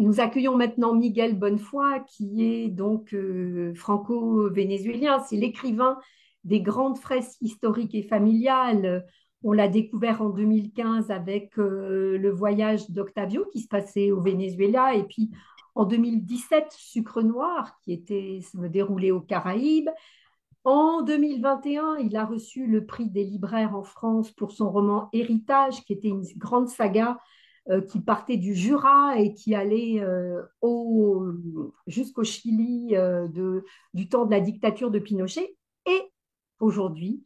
Nous accueillons maintenant Miguel Bonnefoy, qui est donc franco-vénézuélien. C'est l'écrivain des grandes fresques historiques et familiales. On l'a découvert en 2015 avec le voyage d'Octavio qui se passait au Venezuela, et puis en 2017, Sucre Noir, qui se déroulait aux Caraïbes. En 2021, il a reçu le prix des libraires en France pour son roman Héritage, qui était une grande saga qui partait du Jura et qui allait jusqu'au Chili du temps de la dictature de Pinochet. Et aujourd'hui,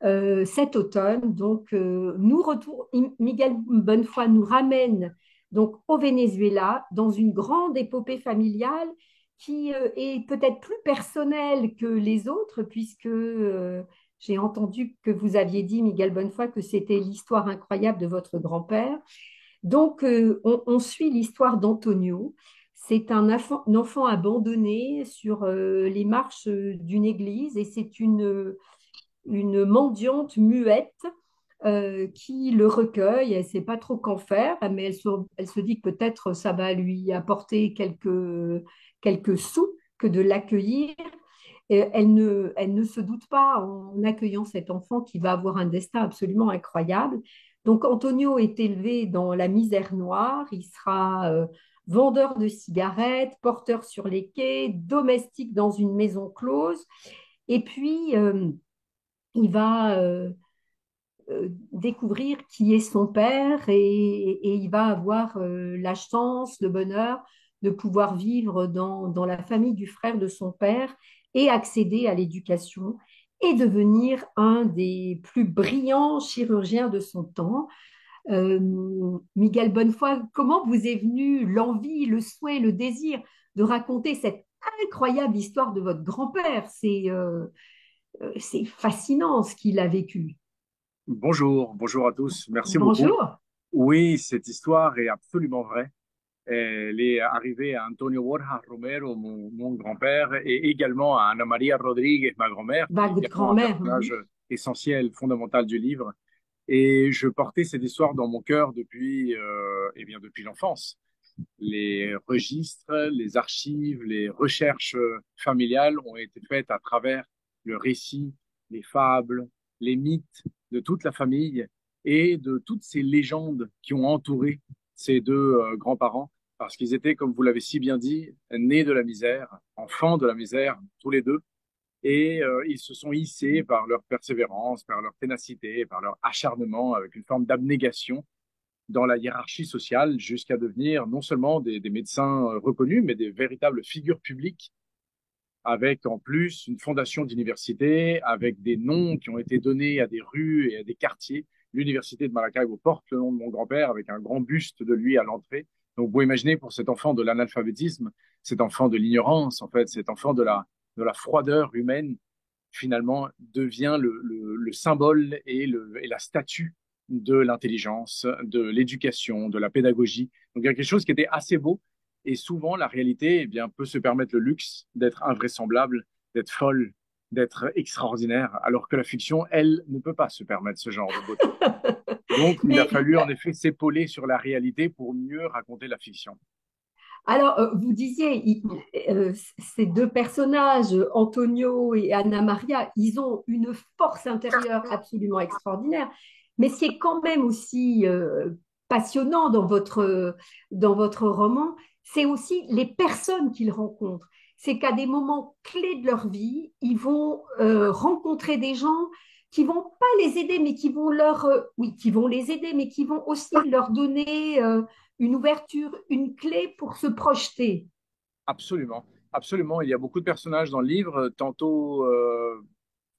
cet automne, donc, Miguel Bonnefoy nous ramène donc au Venezuela dans une grande épopée familiale qui est peut-être plus personnelle que les autres, puisque j'ai entendu que vous aviez dit, Miguel Bonnefoy, que c'était l'histoire incroyable de votre grand-père. Donc, on suit l'histoire d'Antonio. C'est un enfant abandonné sur les marches d'une église, et c'est une mendiante muette qui le recueille. Elle ne sait pas trop qu'en faire, mais elle se dit que peut-être ça va lui apporter quelques sous que de l'accueillir. Et elle ne se doute pas en accueillant cet enfant qui va avoir un destin absolument incroyable. Donc Antonio est élevé dans la misère noire. Il sera vendeur de cigarettes, porteur sur les quais, domestique dans une maison close. Et puis, il va découvrir qui est son père, et il va avoir la chance, le bonheur de pouvoir vivre dans la famille du frère de son père et accéder à l'éducation et devenir un des plus brillants chirurgiens de son temps. Euh, Miguel Bonnefoy, comment vous est venue l'envie, le souhait, le désir de raconter cette incroyable histoire de votre grand-père? C'est fascinant ce qu'il a vécu. Bonjour, bonjour à tous. Merci beaucoup. Bonjour. Oui, cette histoire est absolument vraie. Elle est arrivée à Antonio Borja Romero, mon grand-père, et également à Ana María Rodríguez, ma grand-mère, qui est Votre également un grand-mère, personnage essentiel, fondamental du livre. Et je portais cette histoire dans mon cœur depuis, eh bien, depuis l'enfance. Les registres, les archives, les recherches familiales ont été faites à travers le récit, les fables, les mythes de toute la famille et de toutes ces légendes qui ont entouré ces deux grands-parents, parce qu'ils étaient, comme vous l'avez si bien dit, nés de la misère, enfants de la misère, tous les deux, et ils se sont hissés par leur persévérance, par leur ténacité, par leur acharnement, avec une forme d'abnégation dans la hiérarchie sociale jusqu'à devenir non seulement des médecins reconnus, mais des véritables figures publiques, avec en plus une fondation d'université, avec des noms qui ont été donnés à des rues et à des quartiers. L'université de Maracaibo porte le nom de mon grand-père avec un grand buste de lui à l'entrée. Donc, vous imaginez pour cet enfant de l'analphabétisme, cet enfant de l'ignorance, en fait, cet enfant de la froideur humaine, finalement, devient le symbole et la statue de l'intelligence, de l'éducation, de la pédagogie. Donc, il y a quelque chose qui était assez beau. Et souvent, la réalité, eh bien, peut se permettre le luxe d'être invraisemblable, d'être folle, d'être extraordinaire, alors que la fiction, elle, ne peut pas se permettre ce genre de beauté. Donc, il a Mais fallu en effet s'épauler sur la réalité pour mieux raconter la fiction. alors, vous disiez, ces deux personnages, Antonio et Anna Maria, ils ont une force intérieure absolument extraordinaire. Mais ce qui est quand même aussi passionnant dans votre roman, c'est aussi les personnes qu'ils rencontrent. C'est qu'à des moments clés de leur vie, ils vont rencontrer des gens qui vont pas les aider, mais qui vont oui, qui vont les aider, mais qui vont aussi leur donner une ouverture, une clé pour se projeter. Absolument, absolument. Il y a beaucoup de personnages dans le livre, tantôt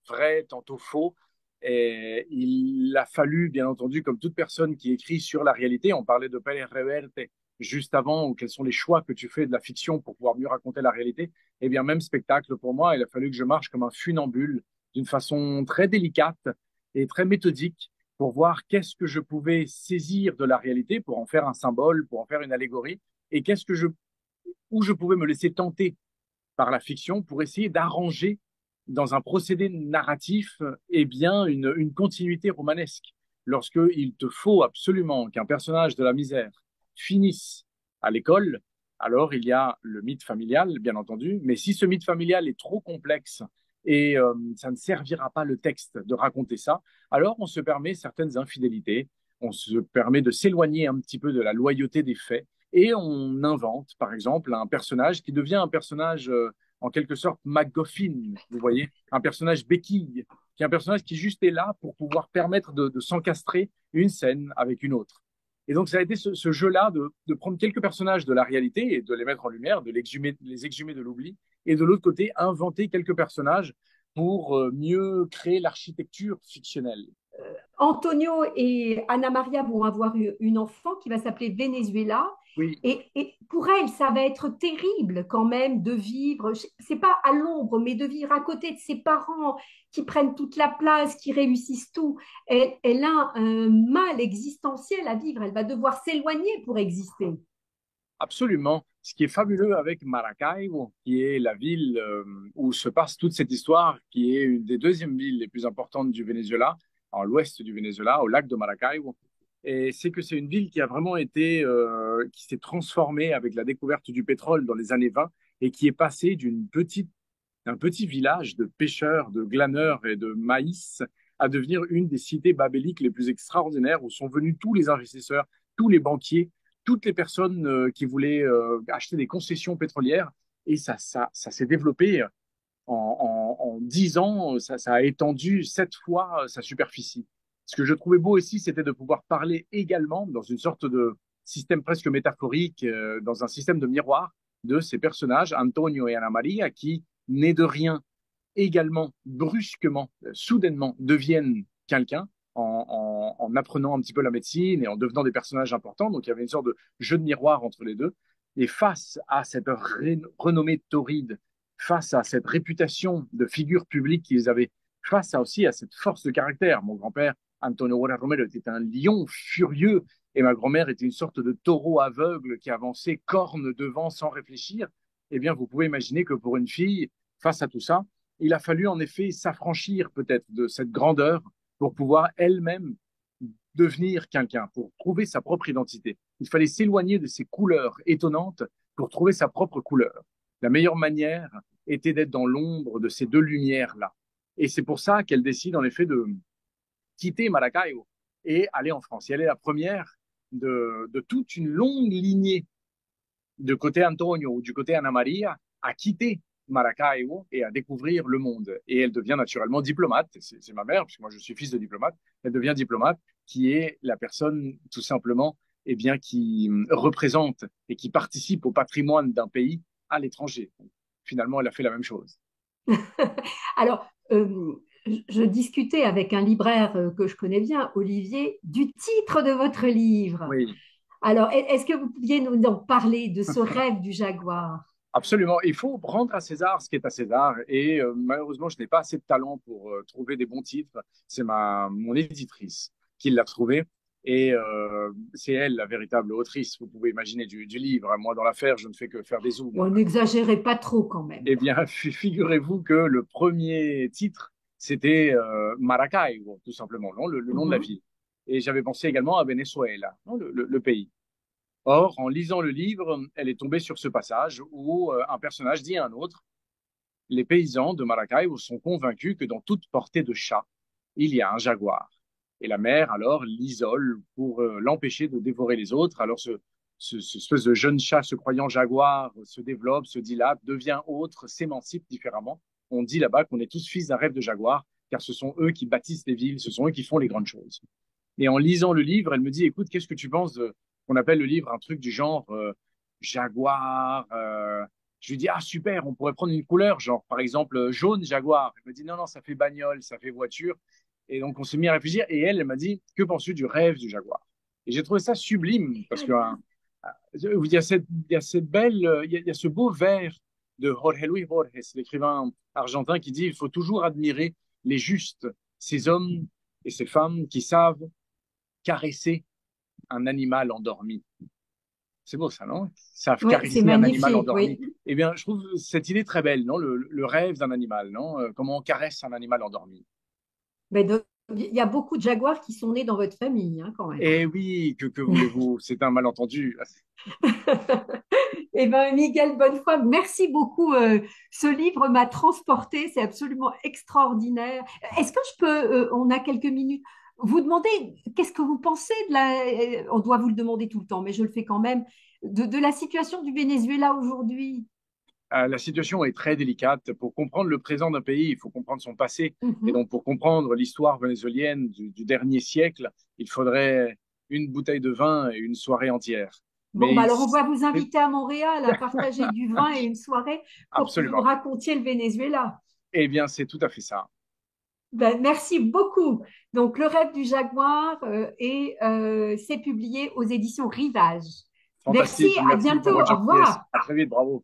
vrai, tantôt faux. Et il a fallu, bien entendu, comme toute personne qui écrit sur la réalité, on parlait de Pérez Reverte juste avant, ou quels sont les choix que tu fais de la fiction pour pouvoir mieux raconter la réalité. Eh bien, même spectacle pour moi, il a fallu que je marche comme un funambule d'une façon très délicate et très méthodique pour voir qu'est-ce que je pouvais saisir de la réalité pour en faire un symbole, pour en faire une allégorie, et où je pouvais me laisser tenter par la fiction pour essayer d'arranger dans un procédé narratif eh bien une continuité romanesque. Lorsqu'il te faut absolument qu'un personnage de la misère finisse à l'école, alors il y a le mythe familial, bien entendu, mais si ce mythe familial est trop complexe et ça ne servira pas le texte de raconter ça, alors on se permet certaines infidélités, on se permet de s'éloigner un petit peu de la loyauté des faits et on invente, par exemple, un personnage qui devient un personnage en quelque sorte MacGuffin, vous voyez, un personnage béquille, qui est un personnage qui juste est là pour pouvoir permettre de s'encastrer une scène avec une autre. Et donc, ça a été ce jeu-là de prendre quelques personnages de la réalité et de les mettre en lumière, de les exhumer de l'oubli, et de l'autre côté, inventer quelques personnages pour mieux créer l'architecture fictionnelle. Antonio et Anna Maria vont avoir une enfant qui va s'appeler Venezuela. Oui, Et pour elle, ça va être terrible quand même de vivre, c'est pas à l'ombre, mais de vivre à côté de ses parents qui prennent toute la place, qui réussissent tout. Elle a un mal existentiel à vivre. Elle va devoir s'éloigner pour exister. absolument. Ce qui est fabuleux avec Maracaibo, qui est la ville où se passe toute cette histoire, qui est une des deuxièmes villes les plus importantes du Venezuela, à l'ouest du Venezuela, au lac de Maracaibo, et c'est que c'est une ville qui a vraiment été, qui s'est transformée avec la découverte du pétrole dans les années 20 et qui est passée d'un petit village de pêcheurs, de glaneurs et de maïs à devenir une des cités babéliques les plus extraordinaires où sont venus tous les investisseurs, tous les banquiers, toutes les personnes qui voulaient acheter des concessions pétrolières. Et ça s'est développé en 10 ans, ça a étendu 7 fois sa superficie. Ce que je trouvais beau aussi, c'était de pouvoir parler également dans une sorte de système presque métaphorique, dans un système de miroir de ces personnages, Antonio et Anna Maria, qui, nés de rien, également, brusquement, soudainement, deviennent quelqu'un en apprenant un petit peu la médecine et en devenant des personnages importants. Donc il y avait une sorte de jeu de miroir entre les deux. Et face à cette renommée torride, face à cette réputation de figure publique qu'ils avaient, face à aussi à cette force de caractère. Mon grand-père, Antonio Guerra Romero, était un lion furieux et ma grand-mère était une sorte de taureau aveugle qui avançait corne devant sans réfléchir. Eh bien, vous pouvez imaginer que pour une fille, face à tout ça, il a fallu en effet s'affranchir peut-être de cette grandeur pour pouvoir elle-même devenir quelqu'un, pour trouver sa propre identité. Il fallait s'éloigner de ces couleurs étonnantes pour trouver sa propre couleur. La meilleure manière était d'être dans l'ombre de ces deux lumières-là. Et c'est pour ça qu'elle décide en effet de quitter Maracaibo et aller en France. Et elle est la première de toute une longue lignée du côté Antonio ou du côté Anna Maria à quitter Maracaibo et à découvrir le monde. Et elle devient naturellement diplomate. C'est ma mère, puisque moi je suis fils de diplomate. Elle devient diplomate, qui est la personne tout simplement eh bien, qui représente et qui participe au patrimoine d'un pays à l'étranger. Finalement, elle a fait la même chose. Alors, je discutais avec un libraire que je connais bien, Olivier, du titre de votre livre. Oui, Alors, est-ce que vous pouviez nous en parler de ce rêve du jaguar? absolument. Il faut rendre à César ce qui est à César. Et malheureusement, je n'ai pas assez de talent pour trouver des bons titres. C'est mon éditrice qui l'a trouvé. Et c'est elle la véritable autrice, vous pouvez imaginer, du livre. Moi, dans l'affaire, je ne fais que faire des zooms. Bon, n'exagérez pas trop quand même. Eh bien, figurez-vous que le premier titre, c'était Maracaibo, tout simplement, non, le nom de la Mhm. ville. Et j'avais pensé également à Venezuela, non, le pays. Or, en lisant le livre, elle est tombée sur ce passage où un personnage dit à un autre, les paysans de Maracaibo sont convaincus que dans toute portée de chat, il y a un jaguar. Et la mère, alors, l'isole pour l'empêcher de dévorer les autres. Alors, ce espèce de jeune chat se croyant jaguar se développe, se dilate, devient autre, s'émancipe différemment. On dit là-bas qu'on est tous fils d'un rêve de jaguar, car ce sont eux qui bâtissent les villes, ce sont eux qui font les grandes choses. Et en lisant le livre, elle me dit, écoute, qu'est-ce que tu penses de qu'on appelle le livre un truc du genre Jaguar Je lui dis, ah super, on pourrait prendre une couleur, genre par exemple jaune Jaguar. Elle me dit, non, non, ça fait bagnole, ça fait voiture. Et donc on s'est mis à réfléchir et elle m'a dit, que penses-tu du rêve du Jaguar? Et j'ai trouvé ça sublime parce que il y a cette belle, il y a ce beau vers de Jorge Luis Borges, l'écrivain argentin, qui dit, il faut toujours admirer les justes, ces hommes et ces femmes qui savent caresser un animal endormi. C'est beau ça, non? Ils savent Oui, c'est caresser un animal magnifique, endormi. oui. Eh bien, je trouve cette idée très belle, non? Le rêve d'un animal, non? Comment on caresse un animal endormi. Mais il y a beaucoup de jaguars qui sont nés dans votre famille, hein, quand même. Eh oui, que voulez-vous? C'est un malentendu. Eh ben, Miguel Bonnefoy, merci beaucoup. Ce livre m'a transporté, c'est absolument extraordinaire. Est-ce que je peux, on a quelques minutes, vous demander qu'est-ce que vous pensez de on doit vous le demander tout le temps, mais je le fais quand même, de la situation du Venezuela aujourd'hui? La situation est très délicate. Pour comprendre le présent d'un pays, il faut comprendre son passé. Et Mhm. donc, pour comprendre l'histoire vénézuélienne du dernier siècle, il faudrait une bouteille de vin et une soirée entière. Bon, bah Mais alors on va vous c'est inviter à Montréal à partager du vin et une soirée pour que vous nous absolument. racontiez le Venezuela. Eh bien, c'est tout à fait ça. Ben, merci beaucoup. Donc, Le rêve du jaguar c'est publié aux éditions Rivage. Merci, Fantastique. à Merci, bientôt, Bravo au Jean-Pièce. revoir. À très vite. Bravo.